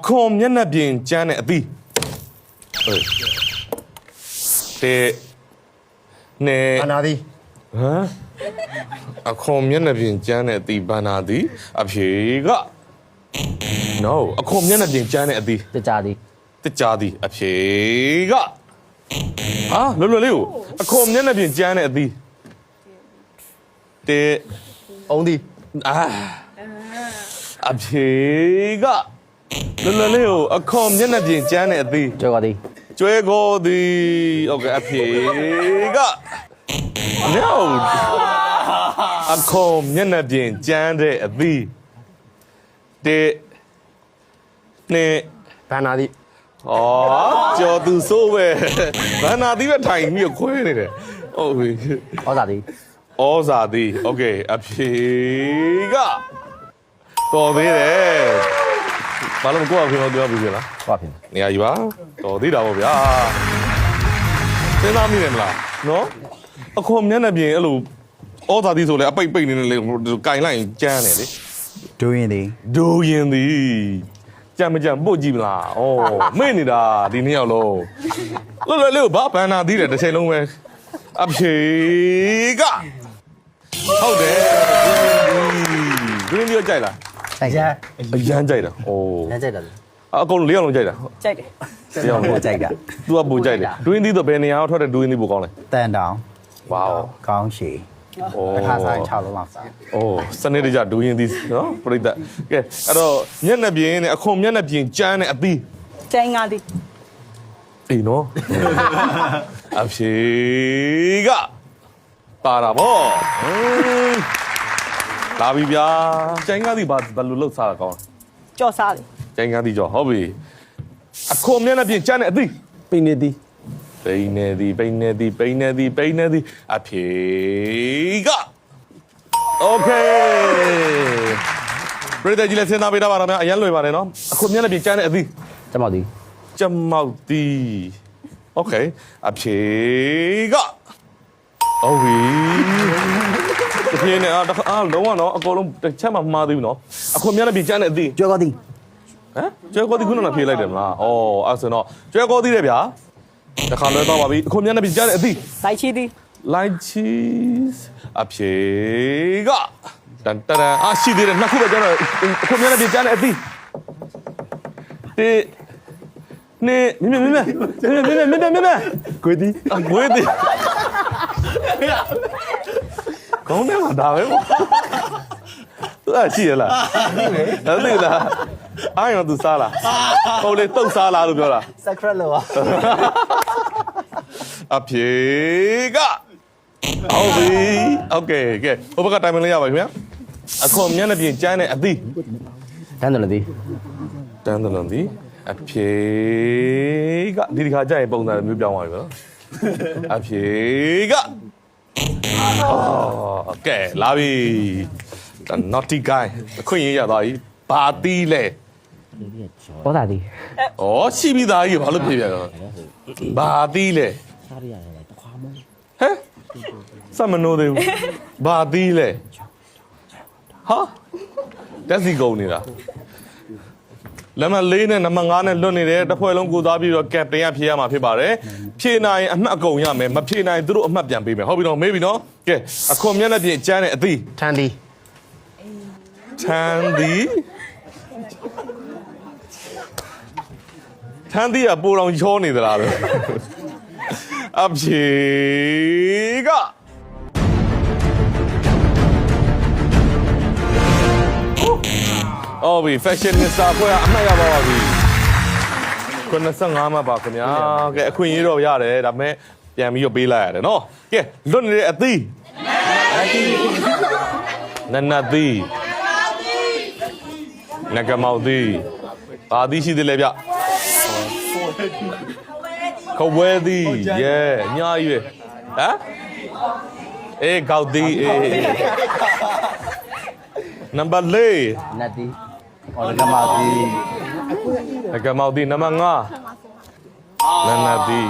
ခွန်မျက်နှာပြင်ကျန်းတဲ့အသီးတဲ့နဲ့ အနာသည် ဟမ်အခွန်မျက်နှာပြင်ကျန်းတဲ့အသီးဘာနာသည်အဖြေက no အခွန်မျက်နှာပြင်ကျန်းတဲ့အသီး တကြသည် တကြားသည်အဖြေကဟာလွယ်လွယ်လေးကိုအခွန်မျက်နှာပြင်ကျန်းတဲ့အသီးတဲ့ အုံးသည် အဖြေကလွယ်လွယ်လေးကိုအခွန်မျက်နှာပြင်ကျန်းတဲ့အသီး ကျော်ကသည် ကျွဲကိုသည်โอเคအဖြေက no အခွန်မျက်နှာပြင်ကျန်းတဲ့အသီးတဲ့နဲ့ ဘန်နာသည် ဩကျော်သူစိုးပဲဘာနာသီးပဲထိုင်ပြီးခွဲနေတယ်ဟုတ်ပြီ ဩဇာသည် ဩဇာသည်โอเคအဖြေကတော်သေးတယ်ဘာလို့ကိုယ့်အဖေမပြောပြီးပြီလား ဟုတ်ပြီ နေရာယူပါတော်သေးတာပေါ့ဗျာစဉ်းစားမိတယ်မလားနော်အခွန်မျက်နှာပြင်အဲ့လိုဩဇာသည်ဆိုလဲအပိတ်ပိတ်နေနေလေကင်လိုက်ရင်ကျန်းတယ်လေ ဒူရင်သည် ဒိုရင်သည်ကြံမကြံပုတ်ကြည့်မလားဩမေ့နေတာဒီနှစ်ယောက်လုံးလွတ်လွတ်လေးကိုဘာဘန်နာသေးတယ်တစ်ချိန်လုံးပဲအဖြေကဟုတ်တယ်ဒူရင်ပြောကြိုက်လား ဆိုင်ရ အရန်ကြိုက်တာဩ လက်ကြိုက်တယ် အကုန်လေးယောက်လုံးကြိုက်တာ ကြိုက်တယ် လေးယောက်လုံး ကြိုက်တာ သူကပူကြိုက်တယ်ဒူရင်သည်တော့ဘယ်နေရာထွက်တဲ့ဒူရင်သည်ပူကောင်းလဲ တန်တောင် ဝေါ ကောင်းရှည် ဩ အခါဆိုင်6လုံးလောက် ဩစနေတကြဒူရင်သည်နော်ပြိတ္တကဲအဲ့တော့မျက်နှာပြင်နဲ့အခွန်မျက်နှာပြင်ကျန်းတဲ့အသီး ကျင်းကားသည် အေးနော်အဖြေကပါတာဗောလာပြီဗျာကျိုင်းကားသည်ဘာလို့လှုပ်စားတာကောင်း ကြော်စားသည် ကျိုင်းကားသည်ကြောဟုတ်ပြီအခွန်မျက်နှာပြင်ကျန်းတဲ့အသီး ပိနေသည် ပိနေသည်ပိနေသည်ပိနေသည်ပိနေသည်အဖြေကโอเคပြည်သူကြီးလည်းစဉ်းစားပေးတာပါတော့များအရင်လွယ်ပါတယ်နော်အခွန်မျက်နှာပြင်ကျန်းတဲ့အသီး ကျမောက်သည် ကျမောက်သည်โอเคအဖြေကဟုတ်ပြီတဖြေနဲ့လုံးဝတော့အကုန်လုံးတစ်ချက်မှမှားသေးဘူးနော်အခုမျက်နှာပြင်ကျန်းတဲ့အသီး ကျော်ကသည် ဟမ်ကျွဲကောသီးခုနကဖြေလိုက်တယ်မလားဩအဲ့ဆိုတော့ကျွဲကောသီးတယ်ဗျာတခါလွဲတော့ပါပြီအခုမျက်နှာပြင်ကျန်းတဲ့အသီး လိုက်ချီသည် like cheese အဖြေကတန်တရန်ရှိသေးတယ်နှစ်ခုပဲကျွန်တော်အခုမျက်နှာပြင်ကျန်းတဲ့အသီးတေနေမြင်မြင်ကိုသည် ငွေသည်ကောင်းတယ်မှာဒါပဲပေါ့သူကရှိရလားဟုတ်တယ်လားအားရသူစားလားဟုတ်လေတုတ်စားလားလို့ပြောတာ စကရက်လော အဖြေကဟုတ်ပြီโอเคကဲဟိုဘက်ကတိုင်မလေးရပါခင်ဗျာအခုမျက်နှာပြင်ကျန်းတဲ့အသီး တန်းတယ်သည် တန်းတယ်လို့ဒီအဖြေကဒီခါကျရင်ပုံစံမျိုးပြောင်းသွားပြီနော်အဖြေကโอเคလာပြီ naughty guy ခွင့်ရရသွားပြီဘာတီးလဲ ဩဇာသည် ဩရှိပြီးသားကြီးဘာလို့ပြေးပြန်တော့ဘာတီးလဲဟဲ့စမနိုးသေးဘူးဘာတီးလဲဟာတက်စီကုန်နေတာနံပါတ်4နဲ့နံပါတ်5နဲ့လွတ်နေတယ်တစ်ဖွဲ့လုံးကိုစားပြီးတော့ကက်ပတိန်ကဖြေရမှာဖြစ်ပါတယ်ဖြေနိုင်အမှတ်အကုန်ရမယ်မဖြေနိုင်သူတို့အမှတ်ပြန်ပေးမယ်ဟုတ်ပြီနော်မေးပြီနော်ကဲအခွန်မျက်နှာပြင်ကျန်းတဲ့အသီး ထန်သည် ထန်သည်ကပိုတော်ချောနေသလားပဲအဖြေကအော်ဘီ fashionista ဖွဲ့အမှတ်ရပါပါပြီ95မှာပါခင်ဗျာကဲအခွင့်အရေးတော့ရတယ်ဒါပေမဲ့ပြန်ပြီးတော့ပေးလိုက်ရတယ်နော်ကဲလွတ်နေတဲ့အသီးနနသီးနဂမောက်သီးပါသီးရှိသေးလဲဗျခဝဲသီးရဲအများကြီးပဲဟမ်အေးကောက်သီးအေးနံပါတ်4 နတ်သည်ဩကမောက်သည် နဂမောက်သီးနံပါတ်5နနသီး